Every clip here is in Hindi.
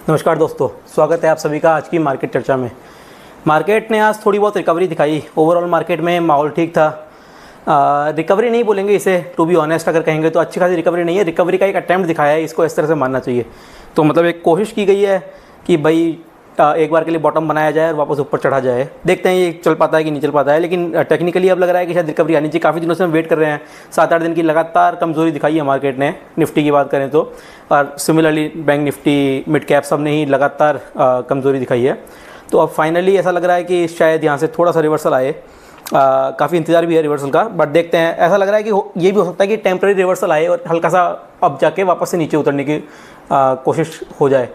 नमस्कार दोस्तों, स्वागत है आप सभी का आज की मार्केट चर्चा में। मार्केट ने आज थोड़ी बहुत रिकवरी दिखाई। ओवरऑल मार्केट में माहौल ठीक था। रिकवरी नहीं बोलेंगे इसे, टू बी ऑनेस्ट अगर कहेंगे तो अच्छी खासी रिकवरी नहीं है। रिकवरी का एक अटैम्प्ट दिखाया है, इसको इस तरह से मानना चाहिए। तो मतलब एक कोशिश की गई है कि भाई एक बार के लिए बॉटम बनाया जाए और वापस ऊपर चढ़ा जाए। देखते हैं ये चल पाता है कि नहीं चल पाता है, लेकिन टेक्निकली अब लग रहा है कि शायद रिकवरी आनी चाहिए। काफ़ी दिनों से हम वेट कर रहे हैं। 7-8 दिन की लगातार कमजोरी दिखाई है मार्केट ने। निफ्टी की बात करें तो, और similarly bank Nifty, mid cap सब ने ही लगातार कमजोरी दिखाई है। तो अब फाइनली ऐसा लग रहा है कि शायद यहाँ से थोड़ा सा रिवर्सल आए। काफ़ी इंतजार भी है रिवर्सल का, बट देखते हैं। ऐसा लग रहा है कि ये भी हो सकता है कि टेम्प्रेरी रिवर्सल आए और हल्का सा अब जाके वापस से नीचे उतरने की कोशिश हो जाए।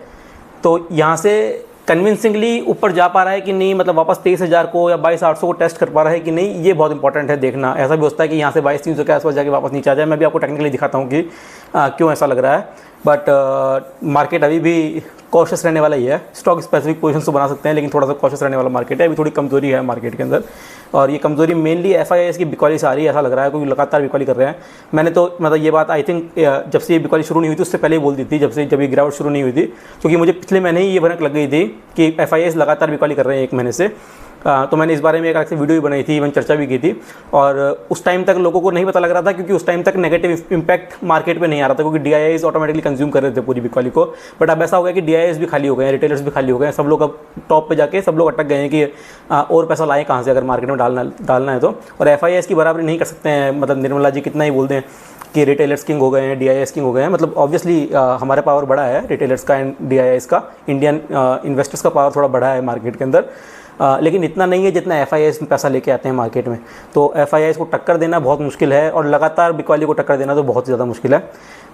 तो यहाँ से कन्विंसिंगली ऊपर जा पा रहा है कि नहीं, मतलब वापस 23,000 को या 22,800 को टेस्ट कर पा रहा है कि नहीं, ये बहुत इंपॉर्टेंट है देखना। ऐसा भी होता है कि यहाँ से 22,300 के आसपास जाके वापस नीचे आ जाए। मैं भी आपको टेक्निकली दिखाता हूँ कि क्यों ऐसा लग रहा है। बट मार्केट अभी भी कॉशियस रहने वाला ही है। स्टॉक स्पेसिफिक पोजीशन तो बना सकते हैं, लेकिन थोड़ा सा कॉशियस रहने वाला मार्केट है। अभी थोड़ी कमजोरी है मार्केट के अंदर, और ये कमजोरी मेनली FIIs की बिकवाली से आ रही है। ऐसा लग रहा है क्योंकि लगातार बिकवाली कर रहे हैं। मैंने तो मतलब ये बात आई थिंक जब से ये बिकवाली शुरू नहीं हुई थी उससे पहले ही बोल दी थी, जब ये गिरावट शुरू नहीं हुई थी, क्योंकि मुझे पिछले महीने ही ये भनक लग गई थी कि FIIs लगातार बिकवाली कर रहे हैं 1 महीने से। तो मैंने इस बारे में एक अलग से वीडियो भी बनाई थी, इवन चर्चा भी की थी। और उस टाइम तक लोगों को नहीं पता लग रहा था, क्योंकि उस टाइम तक नेगेटिव इंपैक्ट मार्केट पे नहीं आ रहा था, क्योंकि DIIs ऑटोमेटिकली कंज्यूम कर रहे थे पूरी बिकवाली को। बट अब ऐसा हो गया कि DIIs भी खाली हो गए हैं, रिटेलर्स भी खाली हो गए हैं। सब लोग अब टॉप पे जाके सब लोग अटक गए हैं कि और पैसा लाएं कहाँ से अगर मार्केट में डालना है तो। और FIIs की बराबरी नहीं कर सकते हैं। मतलब निर्मला जी कितना ही बोल दें कि रिटेलर्स किंग हो गए हैं, DIIs किंग हो गए हैं। मतलब ऑब्वियसली हमारा पावर बड़ा है रिटेलर्स का एंड DIIs का। इंडियन इन्वेस्टर्स का पावर थोड़ा बड़ा है मार्केट के अंदर, लेकिन इतना नहीं है जितना FIIs में पैसा लेके आते हैं मार्केट में। तो FIIs को टक्कर देना बहुत मुश्किल है, और लगातार बिकवाली को टक्कर देना तो बहुत ज़्यादा मुश्किल है।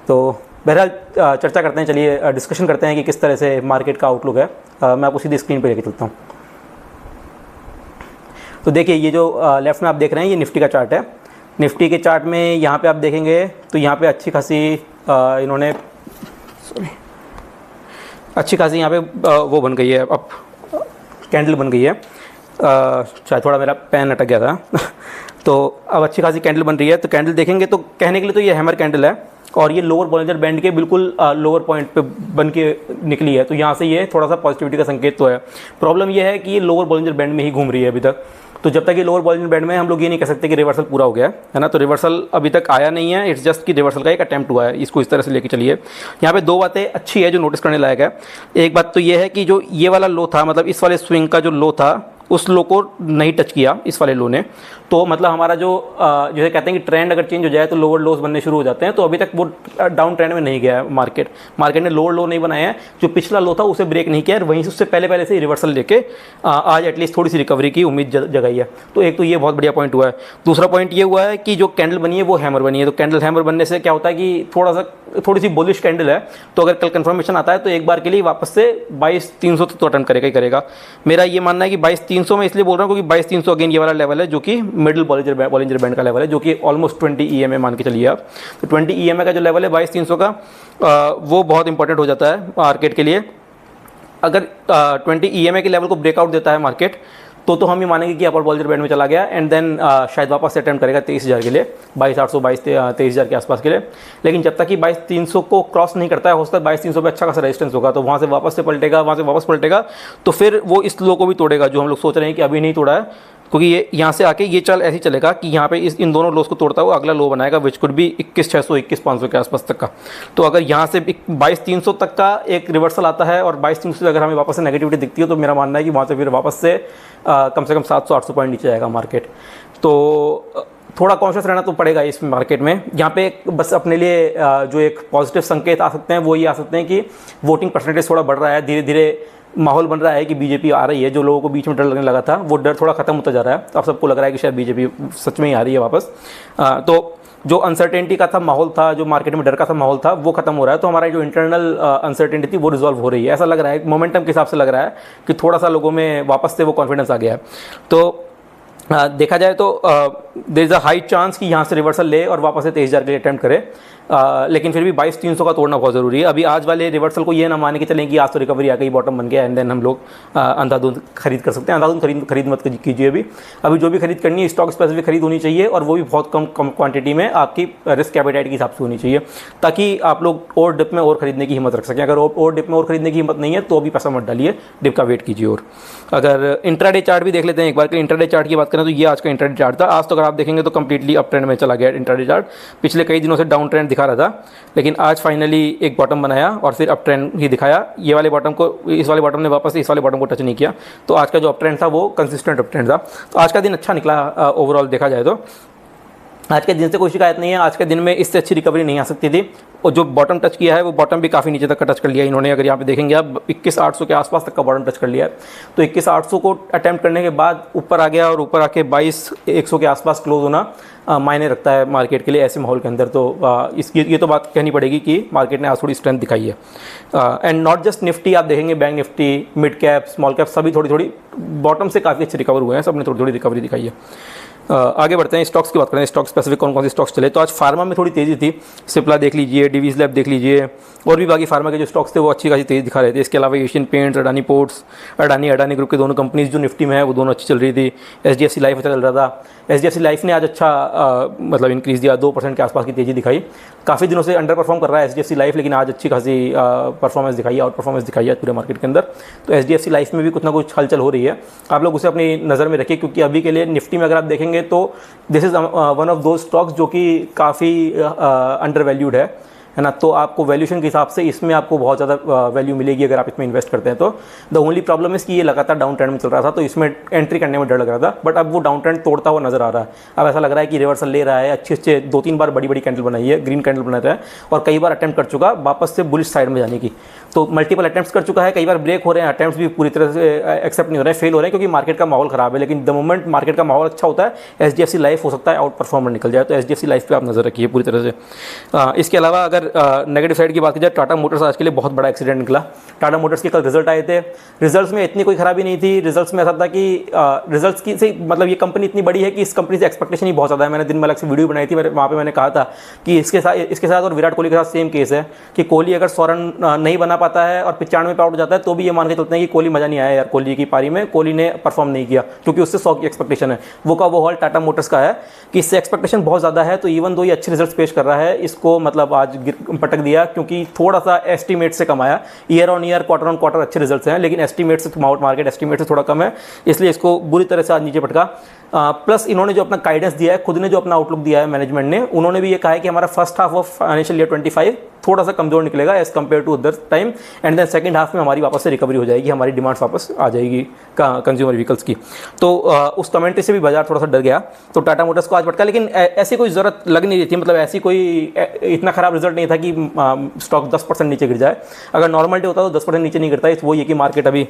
तो बहरहाल चर्चा करते हैं, चलिए डिस्कशन करते हैं कि किस तरह से मार्केट का आउटलुक है। मैं आपको सीधी स्क्रीन पर लेके चलता हूँ। तो देखिए, ये जो लेफ्ट में आप देख रहे हैं ये निफ्टी का चार्ट है। निफ्टी के चार्ट में यहाँ पे आप देखेंगे तो यहाँ पे अच्छी खासी इन्होंने अच्छी खासी यहाँ पे वो बन गई है, अब कैंडल बन गई है। शायद थोड़ा मेरा पेन अटक गया था तो अब अच्छी खासी कैंडल बन रही है। तो कैंडल देखेंगे तो कहने के लिए तो ये हैमर कैंडल है, और ये लोअर बॉलिंजर बैंड के बिल्कुल लोअर पॉइंट पे बन के निकली है। तो यहाँ से ये थोड़ा सा पॉजिटिविटी का संकेत तो है। प्रॉब्लम ये है कि ये लोअर बॉलिंजर बैंड में ही घूम रही है अभी तक। तो जब तक ये लोअर बॉलिंजर बैंड में, हम लोग ये नहीं कह सकते कि रिवर्सल पूरा हो गया है ना। तो रिवर्सल अभी तक आया नहीं है, इट्स जस्ट कि रिवर्सल का एक अटैम्प्ट हुआ है। इसको इस तरह से लेके चलिए। यहाँ पे 2 बातें अच्छी है जो नोटिस करने लायक है। एक बात तो ये है कि जो ये वाला लो था, मतलब इस वाले स्विंग का जो लो था, उस लो को नहीं टच किया इस वाले लो ने। तो मतलब हमारा जो जैसे कहते हैं कि ट्रेंड अगर चेंज हो जाए तो लोअर लोस बनने शुरू हो जाते हैं। तो अभी तक वो डाउन ट्रेंड में नहीं गया है मार्केट ने लोअर लो नहीं बनाया है। जो पिछला लो था उसे ब्रेक नहीं किया है, वहीं से उससे पहले से रिवर्सल लेके आज एटलीस्ट थोड़ी सी रिकवरी की उम्मीद जगाई है। तो एक तो ये बहुत बढ़िया पॉइंट हुआ है। दूसरा पॉइंट ये हुआ है कि जो कैंडल बनी है वो हैमर बनी है। तो कैंडल हैमर बनने से क्या होता है कि थोड़ी सी बुलिश कैंडल है। तो अगर कल कंफर्मेशन आता है तो एक बार के लिए वापस से 22,300 तो अटेम्प्ट करेगा ही करेगा। मेरा ये मानना है कि 22,300 में इसलिए बोल रहा हूँ क्योंकि 22,300 अगेन ये वाला लेवल है जो कि मिडिल बॉलिंजर बैंड का लेवल है, जो कि ऑलमोस्ट 20 EMA मान के चलिए आप। तो 20 EMA का जो लेवल है 22,300 का, वो बहुत इंपॉर्टेंट हो जाता है मार्केट के लिए। अगर 20 EMA के लेवल को ब्रेकआउट देता है मार्केट तो हम ये मानेंगे कि अपर बॉलिंजर बैंड में चला गया, एंड देन शायद वापस से अटेम्प्ट करेगा 23,000 के लिए, 22,800 23,000 के आसपास के लिए। लेकिन जब तक कि 22,300 को क्रॉस नहीं करता है, हो सकता है 22,300 पे अच्छा खासा रेजिस्टेंस होगा। तो वहाँ से वापस पलटेगा, तो फिर वो इस लो को भी तोड़ेगा जो हम लोग सोच रहे हैं कि अभी नहीं तोड़ा है। क्योंकि ये यहाँ से आके ये चल ऐसे ही चलेगा कि यहाँ पे इन दोनों लोस को तोड़ता हुआ अगला लो बनाएगा, विच कुड भी 21,600 21,500 के आसपास तक का। तो अगर यहाँ से 22,300 तक का एक रिवर्सल आता है और 22,300 से अगर हमें वापस से नेगेटिविटी दिखती है, तो मेरा मानना है कि वहाँ से फिर वापस से कम से कम 700-800 पॉइंट नीचे जाएगा मार्केट। तो थोड़ा कॉन्शियस रहना तो पड़ेगा इस मार्केट में। यहाँ पे बस अपने लिए जो एक पॉजिटिव संकेत आ सकते हैं वो ये आ सकते हैं कि वोटिंग परसेंटेज थोड़ा बढ़ रहा है, धीरे धीरे माहौल बन रहा है कि बीजेपी आ रही है। जो लोगों को बीच में डर लगने लगा था वो डर थोड़ा खत्म होता जा रहा है। अब सबको लग रहा है कि शायद बीजेपी सच में ही आ रही है वापस। तो जो अनसर्टेनिटी का था माहौल था, जो मार्केट में डर का था माहौल था, वो खत्म हो रहा है। तो हमारा जो इंटरनल अनसर्टेनिटी थी वो रिजॉल्व हो रही है। ऐसा लग रहा है, मोमेंटम के हिसाब से लग रहा है कि थोड़ा सा लोगों में वापस से वो कॉन्फिडेंस आ गया है। तो देखा जाए तो there is a high chance कि यहाँ से रिवर्सल ले और वापस से 23,000 के लिए अटैम्प्ट करे। लेकिन फिर भी 22,300 का तोड़ना बहुत ज़रूरी है। अभी आज वाले रिवर्सल को ये ना माने कि चलें कि आज तो रिकवरी आ गई, बॉटम बन गया एंड देन हम लोग अंधाधुंध खरीद कर सकते हैं। अंधाधुंध खरीद मत कीजिए। अभी जो भी खरीद करनी है स्टॉक स्पेसिफिक खरीद होनी चाहिए और वो भी बहुत कम क्वांटिटी में आपकी रिस्क एपेटाइट के हिसाब से होनी चाहिए, ताकि आप लोग और डिप में और खरीदने की हिम्मत रख सकें। अगर और डिप में और खरीदने की हिम्मत नहीं है तो भी पैसा मत डालिए, डिप का वेट कीजिए। और अगर इंट्राडे चार्ट भी देख लेते हैं एक बार के। इंट्राडे चार्ट की बात करें तो ये आज का इंट्राडे चार्ट था। आज तो अगर आप देखेंगे तो कंप्लीटली अप ट्रेंड में चला गया इंट्राडे चार्ट। पिछले कई दिनों से डाउन ट्रेंड दिखा रहा था, लेकिन आज फाइनली एक बॉटम बनाया और फिर अप ट्रेंड ही दिखाया। ये वाले बॉटम को, इस वाले बॉटम ने वापस इस वाले बॉटम को टच नहीं किया, तो आज का जो अप ट्रेंड था वो कंसिस्टेंट अप ट्रेंड था। तो आज का दिन अच्छा निकला ओवरऑल देखा जाए तो। आज के दिन से कोई शिकायत नहीं है। आज के दिन में इससे अच्छी रिकवरी नहीं आ सकती थी, और जो बॉटम टच किया है वो बॉटम भी काफ़ी नीचे तक का टच कर लिया इन्होंने। अगर यहाँ पे देखेंगे आप 21,800 के आसपास तक का बॉटम टच कर लिया है। तो 21,800 को अटैम्प्ट करने के बाद ऊपर आ गया और ऊपर आके 22,100 के आसपास क्लोज होना मायने रखता है मार्केट के लिए ऐसे माहौल के अंदर। तो ये तो बात कहनी पड़ेगी कि मार्केट ने आज थोड़ी स्ट्रेंथ दिखाई है। एंड नॉट जस्ट निफ्टी, आप देखेंगे bank Nifty, mid cap, small cap सभी थोड़ी बॉटम से काफ़ी अच्छे रिकवर हुए हैं, सब ने थोड़ी रिकवरी दिखाई है। आगे बढ़ते हैं, स्टॉक्स की बात करें। स्टॉक स्पेसिफिक कौन कौन से स्टॉक्स चले, तो आज फार्मा में थोड़ी तेज़ी थी। सिप्ला देख लीजिए, डिवीज लैब देख लीजिए, और भी बाकी फार्मा के जो स्टॉक्स थे वो अच्छी खासी तेज़ी दिखा रहे थे। इसके अलावा Asian paints, Adani ports, Adani group के दोनों कंपनीज जो निफ्टी में है वो दोनों अच्छी चल रही थी। एचडीएफसी लाइफ अच्छा चल रहा था। एचडीएफसी लाइफ ने आज अच्छा मतलब इंक्रीज़ दिया, 2% के आसपास की तेज़ी दिखाई। काफ़ी दिनों से अंडर परफॉर्म कर रहा है एचडीएफसी लाइफ, लेकिन आज अच्छी खासी परफॉर्मेंस दिखाई है, आउट परफॉर्मेंस दिखाई है पूरे मार्केट के अंदर। तो एचडीएफसी लाइफ में भी कुछ ना कुछ हलचल हो रही है, आप लोग उसे अपनी नज़र में रखिए, क्योंकि अभी के लिए निफ्टी में अगर आप देखेंगे तो दिस इज़ वन ऑफ दो स्टॉक्स जो कि काफ़ी अंडर वैल्यूड है ना। तो आपको वैल्यूशन के हिसाब से इसमें आपको बहुत ज़्यादा वैल्यू मिलेगी अगर आप इसमें इन्वेस्ट करते हैं तो। द ओनली प्रॉब्लम इस कि ये लगातार डाउन ट्रेंड में चल रहा था, तो इसमें एंट्री करने में डर लग रहा था, बट अब वो डाउन ट्रेंड तोड़ता हुआ नजर आ रहा है। अब ऐसा लग रहा है कि रिवर्सल ले रहा है, अच्छे 2-3 बार बड़ी कैंडल बनाई है, ग्रीन कैंडल बना रहा है, और कई बार अटैम्प्ट कर चुका वापस से बुलिश साइड में जाने की। तो मल्टीपल अटैम्प्ट्स कर चुका है, कई बार ब्रेक हो रहे हैं, अटैम्प्ट्स भी पूरी तरह से एक्सेप्ट नहीं हो रहे हैं, फेल हो रहे हैं, क्योंकि मार्केट का माहौल खराब है। लेकिन द मोमेंट मार्केट का माहौल अच्छा होता है, एचडीएफसी लाइफ हो सकता है आउट परफॉर्मर निकल जाए, तो एचडीएफसी लाइफ पे आप नजर रखिए पूरी तरह से। इसके अलावा अगर नेगेटिव साइड की बात की जाए, टाटा मोटर्स आज के लिए बहुत बड़ा एक्सीडेंट निकला। टाटा मोटर्स के कल रिजल्ट आए थे, रिजल्ट्स में इतनी कोई खराबी नहीं थी। रिजल्ट्स में ऐसा था कि रिजल्ट्स की से मतलब ये कंपनी इतनी बड़ी है कि इस कंपनी से एक्सपेक्टेशन ही बहुत ज़्यादा है। मैंने दिन में अलग से वीडियो बनाई थी, वहाँ पे मैंने कहा था कि इसके साथ और विराट कोहली के साथ सेम केस है कि कोहली अगर 100 रन नहीं बना पाता है और 95 पे आउट जाता है तो भी ये मान के चलते हैं कि कोहली मजा नहीं आया यार, कोहली की पारी में कोहली ने परफॉर्म नहीं किया, क्योंकि उससे 100 की एक्सपेक्टेशन है। वो का वो हॉल टाटा मोटर्स का है कि इससे एक्सपेक्टेशन बहुत ज़्यादा है। तो इवन दो ये अच्छे रिजल्ट पेश कर रहा है, इसको मतलब आज पटक दिया, क्योंकि थोड़ा सा एस्टीमेट से कम आया। Year on year, quarter on quarter अच्छे रिजल्ट्स हैं, लेकिन एस्टीमेट से मार्केट एस्टीमेट से थोड़ा कम है, इसलिए इसको बुरी तरह से आज नीचे पटका। प्लस इन्होंने जो अपना गाइडेंस दिया है, खुद ने जो अपना आउटलुक दिया है मैनेजमेंट ने, उन्होंने भी ये कहा है कि हमारा first half of financial year 25 थोड़ा सा कमजोर निकलेगा as compare to other time, and then second half में हमारी वापस से रिकवरी हो जाएगी, हमारी डिमांड्स वापस आ जाएगी कंज्यूमर व्हीकल्स की। तो उस कमेंट्री से भी बाजार थोड़ा सा डर गया, तो टाटा मोटर्स को आज पटका। लेकिन ऐसी कोई ज़रूरत लग नहीं रही थी, मतलब ऐसी कोई इतना खराब रिजल्ट नहीं था कि स्टॉक 10% नीचे गिर जाए। अगर नॉर्मल डे होता तो 10% नीचे नहीं गिरता है। वो ये कि मार्केट अभी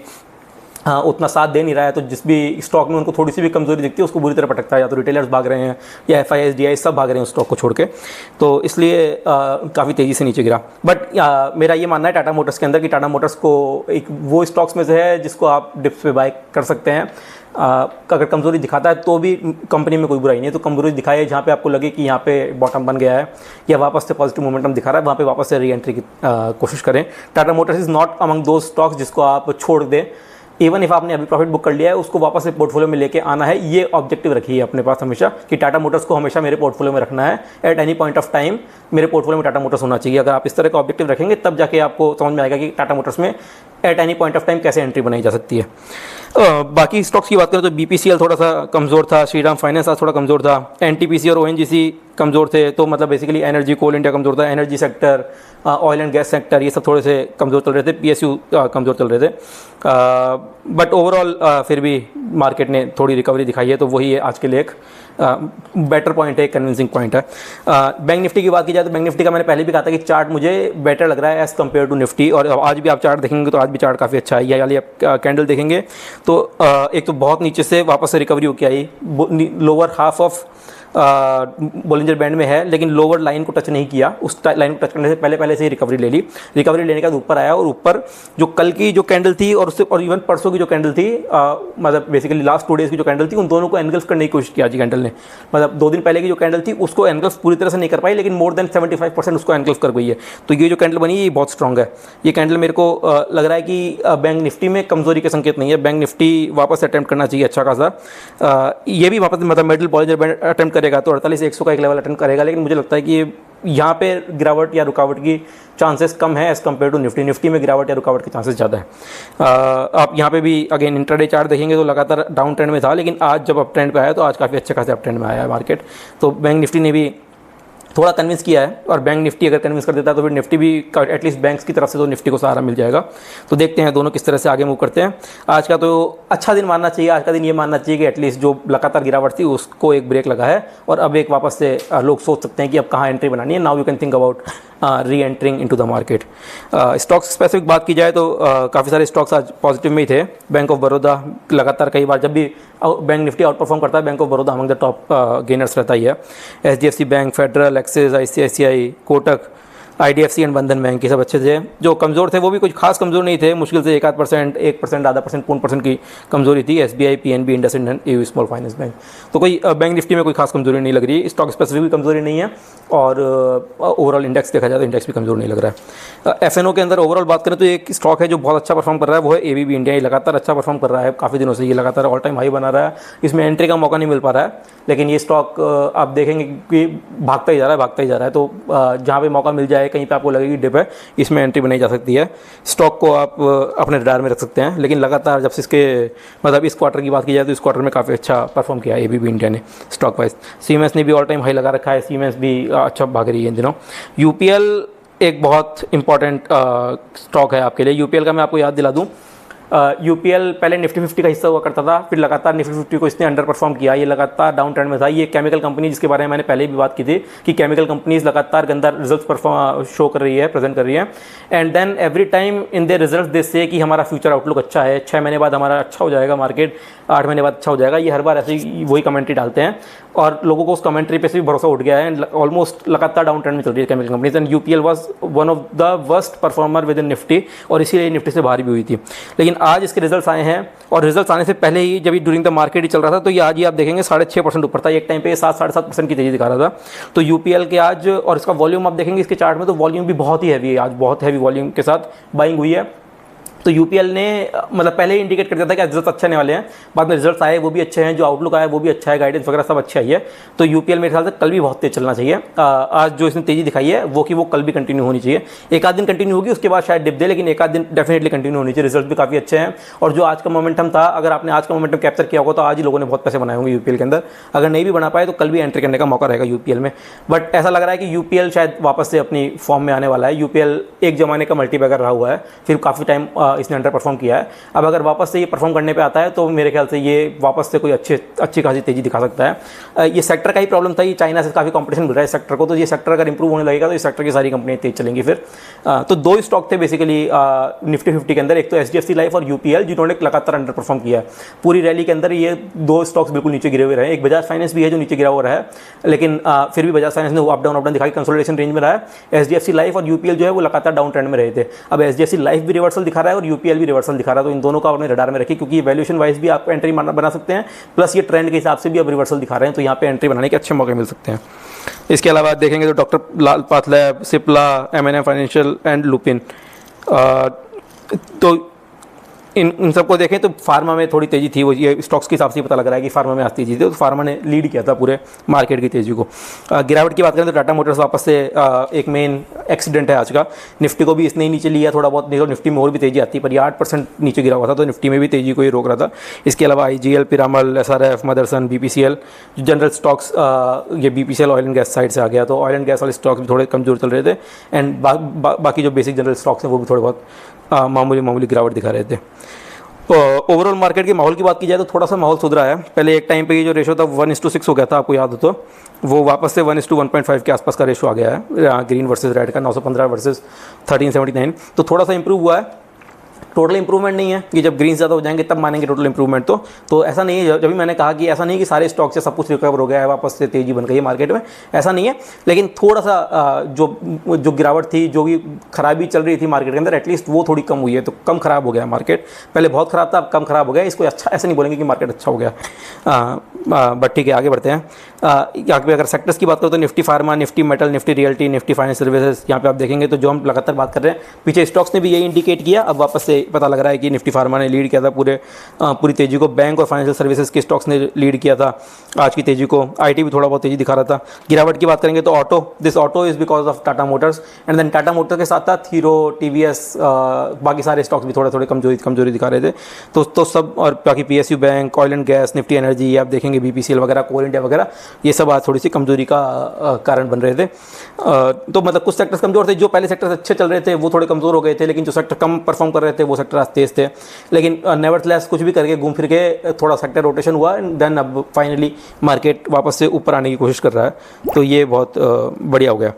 उतना साथ दे नहीं रहा है, तो जिस भी स्टॉक में उनको थोड़ी सी भी कमजोरी दिखती है उसको बुरी तरह पटकता है, या तो रिटेलर्स भाग रहे हैं या एफआईआई डीआई सब भाग रहे हैं उस स्टॉक को छोड़ के, तो इसलिए काफ़ी तेज़ी से नीचे गिरा। बट मेरा ये मानना है टाटा मोटर्स के अंदर कि टाटा मोटर्स को एक वो स्टॉक्स में से है जिसको आप डिप्स पे बाय कर सकते हैं। अगर कमजोरी दिखाता है तो भी कंपनी में कोई बुराई नहीं है, तो कमजोरी दिखाए जहाँ पे आपको लगे कि यहाँ पे बॉटम बन गया है या वापस से पॉजिटिव मोमेंटम दिखा रहा है, वहाँ पे वापस से री एंट्री की कोशिश करें। Tata Motors is not among दो स्टॉक्स जिसको आप छोड़ दें। इवन इफ आपने अभी प्रॉफिट बुक कर लिया है, उसको वापस से पोर्टफोलियो में लेके आना है, ये ऑब्जेक्टिव रखिए अपने पास हमेशा कि टाटा मोटर्स को हमेशा मेरे पोर्टफोलियो में रखना है। At any point of time मेरे पोर्टफोलियो में टाटा मोटर्स होना चाहिए। अगर आप इस तरह का ऑब्जेक्टिव रखेंगे तब जाके आपको समझ में आएगा कि टाटा मोटर्स में at any point of time कैसे एंट्री बनाई जा सकती है। बाकी स्टॉक्स की बात करें तो बीपीसीएल थोड़ा सा कमज़ोर था, श्रीराम फाइनेंस आज थोड़ा कमज़ोर था, एनटीपीसी और ओएनजीसी कमज़ोर थे। तो मतलब बेसिकली एनर्जी, कोल इंडिया कमज़ोर था, energy sector, oil and gas sector, ये सब थोड़े से कमज़ोर चल रहे थे, पीएसयू कमज़ोर चल रहे थे। बट ओवरऑल फिर भी मार्केट ने थोड़ी रिकवरी दिखाई है, तो वही है आज के लिए एक बेटर पॉइंट है, कन्विंसिंग पॉइंट है। बैंक निफ्टी की बात की जाए तो बैंक निफ्टी का मैंने पहले भी कहा था कि चार्ट मुझे बेटर लग रहा है एज़ कम्पेयर टू निफ्टी, और आज भी आप चार्ट देखेंगे तो आज भी चार्ट काफ़ी अच्छा है। ये वाली आप कैंडल देखेंगे तो एक तो बहुत नीचे से वापस से रिकवरी होकर आई, lower half of Bollinger band में है, लेकिन लोअर लाइन को टच नहीं किया। उस लाइन को टच करने से पहले से ही रिकवरी ले ली। रिकवरी लेने के बाद ऊपर आया और ऊपर जो कल की जो कैंडल थी और उससे और इवन परसों की जो कैंडल थी, मतलब बेसिकली लास्ट 2 डेज़ की जो कैंडल थी, उन दोनों को एनगल्फ करने की कोशिश किया जी कैंडल ने। मतलब 2 दिन पहले की जो कैंडल थी उसको एनगल्फ पूरी तरह से नहीं कर पाई, लेकिन मोर देन 75% उसको एनगल्फ कर गई है। तो ये जो कैंडल बनी है ये बहुत स्ट्रॉन्ग है। ये कैंडल मेरे को लग रहा है कि बैंक निफ्टी में कमजोरी के संकेत नहीं है। बैंक निफ्टी वापस अटेम्प्ट करना चाहिए अच्छा खासा। ये भी वापस मतलब मिडिल बॉलिंजर बैंड अटेम्प्ट करेगा तो 48,100 का एक लेवल अटेम्प्ट करेगा, लेकिन मुझे लगता है कि यहाँ पे गिरावट या रुकावट की चांसेस कम है as compare to Nifty. Nifty में गिरावट या रुकावट के चांसेस ज़्यादा है। आप यहाँ पे भी अगेन इंट्राडे चार्ट देखेंगे तो लगातार डाउन ट्रेंड में था, लेकिन आज जब अप ट्रेंड पे आया तो आज काफ़ी अच्छे खासे अप ट्रेंड में आया है मार्केट। तो बैंक निफ्टी ने भी थोड़ा कन्विंस किया है, और बैंक निफ्टी अगर कन्विंस कर देता है तो फिर निफ्टी भी एटलीस्ट बैंक्स की तरफ से तो निफ्टी को सहारा मिल जाएगा। तो देखते हैं दोनों किस तरह से आगे मूव करते हैं। आज का तो अच्छा दिन मानना चाहिए। आज का दिन ये मानना चाहिए कि एटलीस्ट जो लगातार गिरावट थी उसको एक ब्रेक लगा है, और अब एक वापस से लोग सोच सकते हैं कि अब कहाँ एंट्री बनानी है। Now you can think about reentering into the market. Stocks specific बात की जाए तो काफ़ी सारे स्टॉक्स आज पॉजिटिव में ही थे। बैंक ऑफ बड़ौदा लगातार कई बार जब भी बैंक निफ्टी आउट परफॉर्म करता है, bank of Baroda among the top gainers रहता ही है। HDFC bank, federal, axis, ICICI, Kotak, IDFC and बंधन बैंक, ये सब अच्छे थे। जो कमज़ोर थे वो भी कुछ खास कमज़ोर नहीं थे, मुश्किल से 1% 1% आधा परसेंट 0.5% की कमजोरी थी। SBI, PNB, IndusInd and AU small finance bank. तो कोई बैंक निफ्टी में कोई खास कमजोरी नहीं लग रही। स्टॉक स्पेसिफिक भी कमजोरी नहीं है, और ओवरऑल इंडेक्स देखा जाए तो इंडेक्स भी कमजोर नहीं लग रहा है। FNO के अंदर ओवरऑल बात करें तो एक स्टॉक है जो बहुत अच्छा परफॉर्म कर रहा है, वो है ABB इंडिया। ये लगातार अच्छा परफॉर्म कर रहा है काफ़ी दिनों से, ये लगातार ऑल टाइम हाई बना रहा है। इसमें एंट्री का मौका नहीं मिल पा रहा है, लेकिन ये स्टॉक आप देखेंगे कि भागता ही जा रहा है। तो जहाँ पे मौका मिल जाए, कहीं पे आपको लगेगी डिप है, इसमें एंट्री बनाई जा सकती है। स्टॉक को आप अपने रडार में रख सकते हैं, लेकिन लगातार जब से इसके मतलब इस क्वार्टर की बात की जाए तो इस क्वार्टर में काफ़ी अच्छा परफॉर्म किया है ABB इंडिया ने स्टॉक वाइज। सीमेंस ने भी ऑल टाइम हाई लगा रखा है, सीमेंस भी अच्छा भाग रही है इन दिनों। UPL एक बहुत इंपॉर्टेंट स्टॉक है आपके लिए। UPL का मैं आपको याद दिला दूँ, UPL पहले निफ्टी 50 का हिस्सा हुआ करता था, फिर लगातार निफ्टी 50 को इसने अंडर परफॉर्म किया। ये लगातार डाउन ट्रेंड में था। ये केमिकल कंपनी जिसके बारे में मैंने पहले भी बात की थी कि केमिकल कंपनीज लगातार गंदा रिजल्ट्स परफॉर्म शो कर रही है, प्रेजेंट कर रही है, and then every time in their results they say कि हमारा फ्यूचर आउटलुक अच्छा है, 6 महीने बाद हमारा अच्छा हो जाएगा मार्केट, 8 महीने बाद अच्छा हो जाएगा। ये हर बार ऐसे ही वही कमेंट्री डालते हैं, और लोगों को उस कमेंट्री पे से भी भरोसा उठ गया है। ऑलमोस्ट लगातार डाउन ट्रेंड में चल रही है chemical companies, and UPL was one of the worst performer with in Nifty, और इसीलिए निफ्टी से बाहर भी हुई थी। लेकिन आज इसके रिजल्ट्स आए हैं, और रिजल्ट्स आने से पहले ही जब ड्यूरिंग द मार्केट ही चल रहा था, तो ये आज ही आप देखेंगे 6.5% ऊपर था। एक टाइम पे 7-7.5% की तेजी दिखा रहा था। तो UPL के आज, और इसका वॉल्यूम आप देखेंगे इसके चार्ट में, तो वॉल्यूम भी बहुत ही हैवी है। आज बहुत हैवी वॉल्यूम के साथ बाइंग हुई है। तो UPL ने मतलब पहले ही इंडिकेट कर दिया था कि रिजल्ट्स अच्छे आने वाले हैं, बाद में रिजल्ट्स आए वो भी अच्छे हैं, जो आउटलुक आया वो भी अच्छा है, गाइडेंस वगैरह सब अच्छी आई है। तो UPL मेरे ख्याल से कल भी बहुत तेज चलना चाहिए। आज जो इसने तेजी दिखाई है वो कि वो कल भी कंटिन्यू होनी चाहिए। एक आध दिन कंटिन्यू होगी, उसके बाद शायद डिप दे, लेकिन एक आध दिन डेफिनेटली कंटिन्यू होनी चाहिए। रिजल्ट भी काफ़ी अच्छे हैं, और जो आज का मोमेंटम था, अगर आपने आज का मोमेंटम कैप्चर किया होगा तो आज ही लोगों ने बहुत पैसे बनाए होंगे UPL के अंदर। अगर नहीं भी बना पाए तो कल भी एंट्री करने का मौका रहेगा UPL में। बट ऐसा लग रहा है कि UPL शायद वापस से अपनी फॉर्म में आने वाला है। UPL एक जमाने का मल्टीबैगर रहा हुआ है, फिर काफ़ी टाइम इसने अंडर परफॉर्म किया है। अब अगर वापस से ये परफॉर्म करने पे आता है तो मेरे ख्याल से ये वापस से कोई अच्छी खासी तेजी दिखा सकता है। ये सेक्टर का ही प्रॉब्लम था, ये चाइना से काफ़ी कंपटीशन मिल रहा है सेक्टर को, तो ये सेक्टर अगर इंप्रूव होने लगेगा तो इस सेक्टर की सारी कंपनियां तेज चलेंगी फिर। तो 2 स्टॉक थे बेसिकली निफ्टी 50 के अंदर, एक तो HDFC लाइफ और UPL, जिन्होंने लगातार अंडर परफॉर्म किया है पूरी रैली के अंदर। ये 2 स्टॉक्स बिल्कुल नीचे गिरे हुए रहे। एक बजाज फाइनेंस भी है जो नीचे गिरा हुआ रहा है, लेकिन फिर भी बजाज फाइनेंस ने अप डाउन दिखाई, कंसोलिडेशन रेंज में रहा है। HDFC लाइफ और UPL जो है वो लगातार डाउन ट्रेंड में रहे थे। अब HDFC लाइफ भी रिवर्सल दिखा रहा है और UPL भी रिवर्सल दिखा रहा है, तो इन दोनों का अपने रडार में रखिए, क्योंकि वैल्यूएशन वाइज भी आप एंट्री बना सकते हैं, प्लस ये ट्रेंड के हिसाब से भी अब रिवर्सल दिखा रहे हैं, तो यहाँ पे एंट्री बनाने के अच्छे मौके मिल सकते हैं। इसके अलावा देखेंगे तो Dr Lal PathLabs, Cipla, M&M financial and Lupin, तो इन सबको देखें तो फार्मा में थोड़ी तेजी थी। वो ये स्टॉक्स के हिसाब से पता लग रहा है कि फार्मा में आज तेजी थी, तो फार्मा ने लीड किया था पूरे मार्केट की तेजी को। गिरावट की बात करें तो टाटा मोटर्स वापस से एक मेन एक्सीडेंट है आज का। निफ्टी को भी इसने ही नीचे लिया थोड़ा बहुत, नहीं तो निफ्टी में और भी तेजी आती, पर ये 8% नीचे गिरा हुआ था, तो निफ्टी में भी तेजी को ही रोक रहा था। इसके अलावा IGL, Piramal, SRF, Motherson, BPCL जो जनरल स्टॉक्स, ये BPCL oil and gas side से आ गया, तो ऑयल एंड गैस वाले स्टॉक्स भी थोड़े कमजोर चल रहे थे, एंड बाकी जो बेसिक जनरल स्टॉक्स हैं वो भी थोड़े बहुत मामूली गिरावट दिखा रहे थे। ओवरऑल मार्केट के माहौल की बात की जाए तो थोड़ा सा माहौल सुधरा है। पहले एक टाइम पे ये जो रेशो था 1:6 हो गया था, आपको याद हो तो, वो वापस से 1:1.5 के आसपास का रेशो आ गया है, ग्रीन वर्सेस रेड का, 915 वर्सेस 1379, तो थोड़ा सा इंप्रूव हुआ है। टोटल इंप्रूवमेंट नहीं है कि जब ग्रीन ज़्यादा हो जाएंगे तब मानेंगे टोटल इंप्रूवमेंट। तो ऐसा नहीं है, जब भी मैंने कहा कि ऐसा नहीं है कि सारे स्टॉक से सब कुछ रिकवर हो गया है, वापस से तेज़ी बन गई है मार्केट में, ऐसा नहीं है। लेकिन थोड़ा सा जो गिरावट थी, जो भी खराबी चल रही थी मार्केट के अंदर, एटलीस्ट वो थोड़ी कम हुई है। तो कम खराब हो गया मार्केट, पहले बहुत ख़राब था, अब कम खराब हो गया। इसको अच्छा ऐसे नहीं बोलेंगे कि मार्केट अच्छा हो गया, बट ठीक है, आगे बढ़ते हैं। यहाँ पे अगर सेक्टर्स की बात करो तो Nifty pharma, Nifty metal, Nifty realty, Nifty finance services, यहाँ पे आप देखेंगे तो जो हम लगातार बात कर रहे हैं, पीछे स्टॉक्स ने भी यही इंडिकेट किया, अब वापस से पता लग रहा है कि निफ्टी फार्मा ने लीड किया था पूरी तेज़ी को। बैंक और फाइनेंशियल सर्विसेज के स्टॉक्स ने लीड किया था आज की तेज़ी को। आईटी भी थोड़ा बहुत तेज़ी दिखा रहा था। गिरावट की बात करेंगे तो auto is because of Tata Motors, and then Tata Motors के साथ साथ हीरो, टीवीएस, बाकी सारे स्टॉक्स भी थोड़े कमजोरी दिखा रहे थे। तो सब, और बाकी PSU bank, oil and gas, Nifty energy, आप देखेंगे बीपीसीएल वगैरह, कोल इंडिया वगैरह, ये सब आज थोड़ी सी कमजोरी का कारण बन रहे थे। तो मतलब कुछ सेक्टर्स कमजोर थे, जो पहले सेक्टर्स अच्छे चल रहे थे वो थोड़े कमजोर हो गए थे, लेकिन जो सेक्टर कम परफॉर्म कर रहे थे वो सेक्टर आज तेज थे। लेकिन नेवरथलेस कुछ भी करके घूम फिर के थोड़ा सेक्टर रोटेशन हुआ, एंड देन अब फाइनली मार्केट वापस से ऊपर आने की कोशिश कर रहा है। तो ये बहुत बढ़िया हो गया।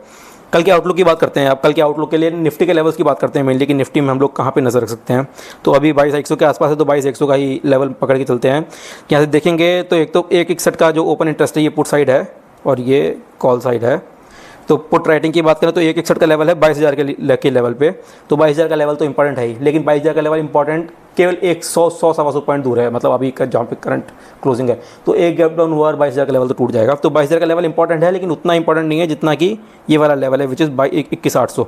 कल के आउटलुक की बात करते हैं। अब कल के आउटलुक के लिए निफ्टी के लेवल्स की बात करते हैं मेनली, कि निफ्टी में हम लोग कहाँ पे नजर रख सकते हैं। तो अभी 22,100 के आसपास है, तो 22,100 का ही लेवल पकड़ के चलते हैं। यहाँ से देखेंगे तो 161 का जो ओपन इंटरेस्ट है ये पुट साइड है, और ये कॉल साइड है। तो पुट राइटिंग की बात करें तो 161 का लेवल है 22,000 के लेवल पे। तो 22,000 का लेवल तो इंपॉर्टेंट है ही, लेकिन 22,000 का लेवल इंपॉर्टेंट केवल 100-100 पॉइंट दूर है, मतलब अभी का जहाँ पे करंट क्लोजिंग है। तो एक गैप डाउन हुआ और 22,000 का लेवल तो टूट जाएगा। तो 22,000 का लेवल इंपॉर्टेंट है, लेकिन उतना इंपॉर्टेंट नहीं है जितना कि ये वाला लेवल है, विच इज़ 21,800।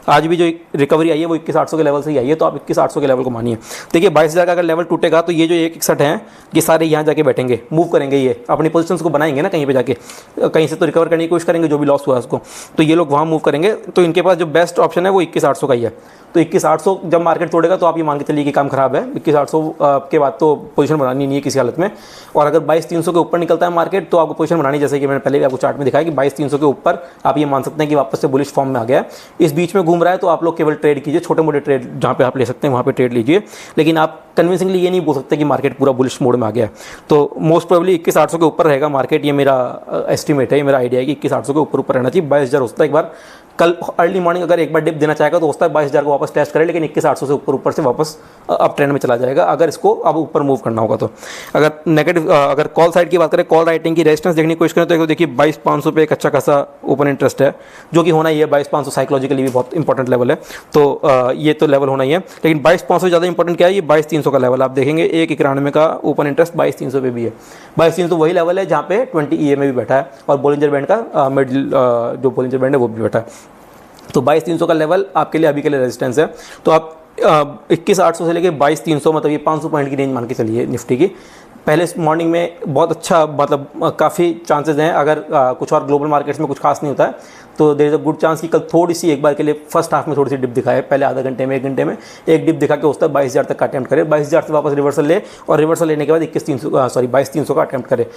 आज भी जो रिकवरी आई है वो 21,800 के लेवल से ही आई है, तो आप 21,800 के लेवल को मानिए। देखिए 22,000 का अगर लेवल टूटेगा तो ये जो 161 हैं ये सारे यहाँ जाके बैठेंगे, मूव करेंगे, ये अपनी पोजीशंस को बनाएंगे ना कहीं पे जाके, कहीं से तो रिकवर करने की कोशिश करेंगे जो भी लॉस हुआ है उसको, तो ये लोग वहाँ मूव करेंगे। तो इनके पास जो बेस्ट ऑप्शन है वो 21,800 का ही है। तो 21,800 जब मार्केट तोड़ेगा तो आप ये मान के चलिए कि काम खराब है। 21,800 के बाद तो पोजीशन बनानी नहीं है किसी हालत में। और अगर 22,300 के ऊपर निकलता है मार्केट तो आपको पोजीशन बनानी, जैसे कि मैंने पहले भी आपको चार्ट में दिखाया कि 22,300 के ऊपर आप ये मान सकते हैं कि वापस से बुलिश फॉर्म में आ गया है। इस बीच में घूम रहा है तो आप लोग केवल ट्रेड कीजिए, छोटे मोटे ट्रेड जहाँ पे आप ले सकते हैं वहाँ पे ट्रेड लीजिए, लेकिन आप कन्विंसिंगली ये नहीं बोल सकते कि मार्केट पूरा बुलिश मोड में आ गया है। तो मोस्ट प्रोबेबली 21,800 के ऊपर रहेगा मार्केट, ये मेरा एस्टिमेट है, ये मेरा आइडिया है कि 21,800 के ऊपर रहना चाहिए। 22,000 होता है एक बार, कल अर्ली मॉर्निंग अगर एक बार डिप देना चाहेगा तो होता है 22,000 को वापस टेस्ट करे, लेकिन 21,800 से ऊपर से वापस अप ट्रेंड में चला जाएगा अगर इसको अब ऊपर मूव करना होगा। तो अगर नेगेटिव, अगर कॉल साइड की बात करें, कॉल राइटिंग की रेजिस्टेंस देखने की कोशिश करें तो देखिए 22,500 पे एक अच्छा खासा ओपन इंटरेस्ट है, जो कि होना ही है। 22,500 साइकोलॉजिकली भी बहुत इंपॉर्टेंट लेवल है, तो ये तो लेवल होना ही है। लेकिन 22,500 से ज़्यादा इंपॉर्टेंट क्या है, ये 22,300 का लेवल आप देखेंगे। 191 का ओपन इंटरेस्ट 22,300 पे भी है। 22,300 वही लेवल है जहाँ पे 20 EM में भी बैठा है, और बॉलिंजर बैंड का मिडिल जो बॉलिंजर बैंड है वो भी बैठा है। तो 22,300 का लेवल आपके लिए अभी के लिए रेजिस्टेंस है। तो आप 21,800 से लेके 22,300, मतलब ये 500 पॉइंट की रेंज मान के चलिए निफ्टी की। पहले मॉर्निंग में बहुत अच्छा, मतलब काफ़ी चांसेस हैं, अगर कुछ और ग्लोबल मार्केट्स में कुछ खास नहीं होता है तो there is a good chance कि कल थोड़ी सी एक बार के लिए फर्स्ट हाफ में थोड़ी सी डिप दिखाए, पहले आधा घंटे में 1 घंटे में एक डिप दिखा के उस तक 22,000 तक का अटैम्प्ट करे, 22,000 से वापस रिवर्सल ले, और रिवर्सल लेने के बाद 22,300 का अटैम्प्ट करे।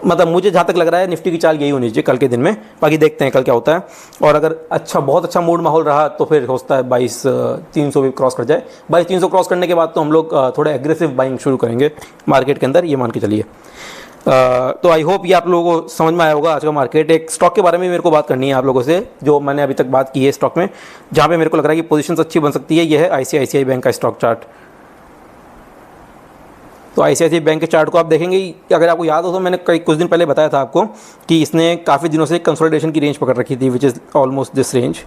मतलब मुझे जहाँ तक लग रहा है निफ्टी की चाल यही होनी चाहिए कल के दिन में, बाकी देखते हैं कल क्या होता है। और अगर बहुत अच्छा मूड माहौल रहा तो फिर हो सकता है 22,300 भी क्रॉस कर जाए। 22,300 क्रॉस करने के बाद तो हम लोग थोड़ा एग्रेसिव बाइंग शुरू करेंगे मार्केट के अंदर, ये मान के चलिए। तो आई होप ये आप लोगों को समझ में आया होगा आज का मार्केट। एक स्टॉक के बारे में मेरे को बात करनी है आप लोगों से, जो मैंने अभी तक बात की है स्टॉक में, जहाँ पे मेरे को लग रहा है कि पोजीशंस अच्छी बन सकती है। ये है ICICI बैंक का स्टॉक चार्ट। तो ICICI बैंक के चार्ट को आप देखेंगे, अगर आपको याद हो तो मैंने कुछ दिन पहले बताया था आपको कि इसने काफ़ी दिनों से कंसोलिडेशन की रेंज पकड़ रखी थी, which is almost this range,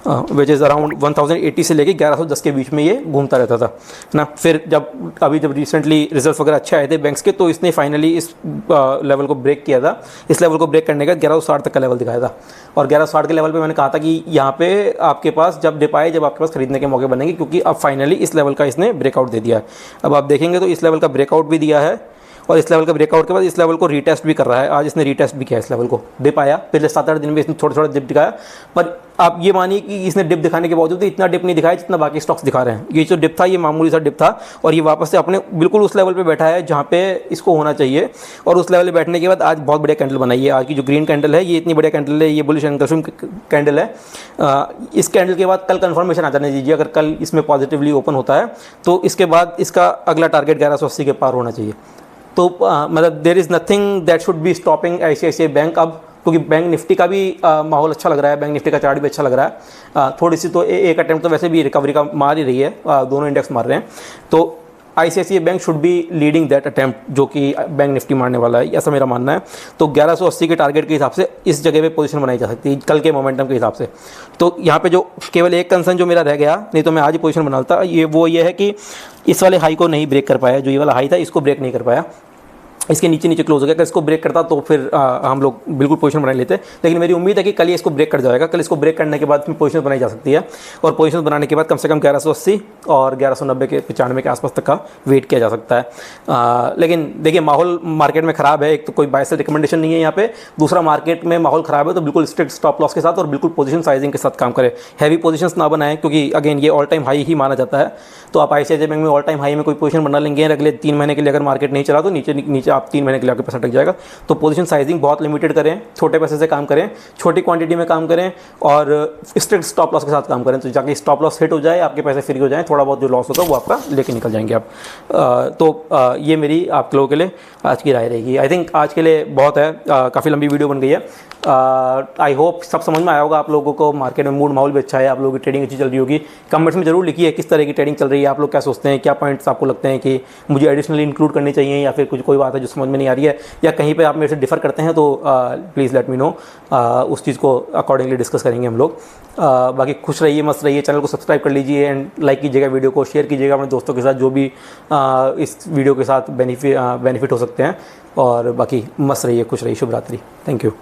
which is around 1080 से लेके 1110 के बीच में ये घूमता रहता था ना। फिर जब रिसेंटली रिजल्ट्स वगैरह अच्छे आए थे बैंक्स के, तो इसने फाइनली इस लेवल को ब्रेक किया था। इस लेवल को ब्रेक करने का 1160 तक का लेवल दिखाया था, और 1160 के लेवल पे मैंने कहा था कि यहाँ पे आपके पास जब डिप आए, जब आपके पास खरीदने के मौके बनेंगे, क्योंकि अब फाइनली इस लेवल का इसने ब्रेकआउट दे दिया है। अब आप देखेंगे तो इस लेवल का ब्रेकआउट भी दिया है, और इस लेवल का ब्रेकआउट के बाद इस लेवल को रीटेस्ट भी कर रहा है। आज इसने रीटेस्ट भी किया इस लेवल को, डिप आया पिछले 7-8 दिन में इसने थोड़ा डिप दिखाया, पर आप ये मानिए कि इसने डिप दिखाने के बावजूद इतना डिप नहीं दिखाया जितना बाकी स्टॉक्स दिखा रहे हैं। ये जो डिप था ये मामूली सा डिप था, और ये वापस से अपने बिल्कुल उस लेवल पे बैठा है जहाँ पे इसको होना चाहिए। और उस लेवल पे बैठने के बाद आज बहुत बढ़िया कैंडल बनाई है। आज की जो ग्रीन कैंडल है ये इतनी बढ़िया कैंडल है, ये बुलिश एंकरस्विंग कैंडल है। इस कैंडल के बाद कल कंफर्मेशन आ जाने दीजिए, अगर कल इसमें पॉजिटिवली ओपन होता है तो इसके बाद इसका अगला टारगेट 1180 के पार होना चाहिए। तो मतलब there is nothing that should be stopping ICICI bank अब क्योंकि बैंक निफ्टी का भी माहौल अच्छा लग रहा है, बैंक निफ्टी का चार्ट भी अच्छा लग रहा है। थोड़ी सी तो एक अटैम्प्ट तो वैसे भी रिकवरी का मार ही रही है, दोनों इंडेक्स मार रहे हैं। तो ICICI bank should be leading that attempt जो कि बैंक निफ्टी मारने वाला है, ऐसा मेरा मानना है। तो 1180 के टारगेट के हिसाब से इस जगह पे पोजीशन बनाई जा सकती है कल के मोमेंटम के हिसाब से। तो यहाँ पे जो केवल एक कंसर्न जो मेरा रह गया, नहीं तो मैं आज ही पोजीशन बनाता, ये है कि इस वाले हाई को नहीं ब्रेक कर पाया, जो ये वाला हाई था इसको ब्रेक नहीं कर पाया, इसके नीचे नीचे क्लोज हो गया। अगर इसको ब्रेक करता तो फिर हम लोग बिल्कुल पोजीशन बना लेते, लेकिन मेरी उम्मीद है कि कल ये इसको ब्रेक कर जाएगा। कल इसको ब्रेक करने के बाद फिर पोजीशन बनाई जा सकती है, और पोजीशन बनाने के बाद कम से कम 1180 और 1190 के 95 के आसपास तक का वेट किया जा सकता है। लेकिन देखिए माहौल मार्केट में ख़राब है, एक तो कोई बाय सेल रिकमेंडेशन नहीं है यहाँ पे, दूसरा मार्केट में माहौल ख़राब है, तो बिल्कुल स्ट्रिक्ट स्टॉप लॉस के साथ और बिल्कुल पोजीशन साइजिंग के साथ काम करें, हैवी पोजीशंस ना बनाएं, क्योंकि अगेन ये ऑल टाइम हाई ही माना जाता है। तो आप ICICI बैंक में ऑल टाइम हाई में कोई पोजीशन बना लेंगे, अगले 3 महीने के लिए अगर मार्केट नहीं चला तो नीचे आप 3 महीने के लिए आपके पैसा अटक जाएगा। तो पोजीशन साइजिंग बहुत लिमिटेड करें, छोटे पैसे से काम करें, छोटी क्वांटिटी में काम करें, और स्ट्रिक्ट स्टॉप लॉस के साथ काम करें, तो जाके स्टॉप लॉस हिट हो जाए, आपके पैसे फ्री हो जाए, थोड़ा बहुत जो लॉस होगा वो आपका लेके निकल जाएंगे आप। ये मेरी आप लोगों के लिए आज की राय रहेगी। आई थिंक आज के लिए बहुत है, काफ़ी लंबी वीडियो बन गई है। आई होप सब समझ में आया होगा आप लोगों को, मार्केट में मूड माहौल भी अच्छा है, आप लोगों की ट्रेडिंग अच्छी चल रही होगी। कमेंट्स में जरूर लिखिए किस तरह की ट्रेडिंग चल रही है, आप लोग क्या सोचते हैं, क्या पॉइंट्स आपको लगते हैं कि मुझे एडिशनली इंक्लूड करनी चाहिए, या फिर कुछ कोई बात है जो समझ में नहीं आ रही है, या कहीं पे आप मेरे से डिफर करते हैं, तो प्लीज़ लेट मी नो, उस चीज़ को अकॉर्डिंगली डिस्कस करेंगे हम लोग। बाकी खुश रहिए, मस्त रहिए, चैनल को सब्सक्राइब कर लीजिए एंड लाइक कीजिएगा, वीडियो को शेयर कीजिएगा अपने दोस्तों के साथ जो भी इस वीडियो के साथ बेनिफिट हो सकते हैं। और बाकी मस्त रहिए, खुश रहिए, शुभ रात्रि, थैंक यू।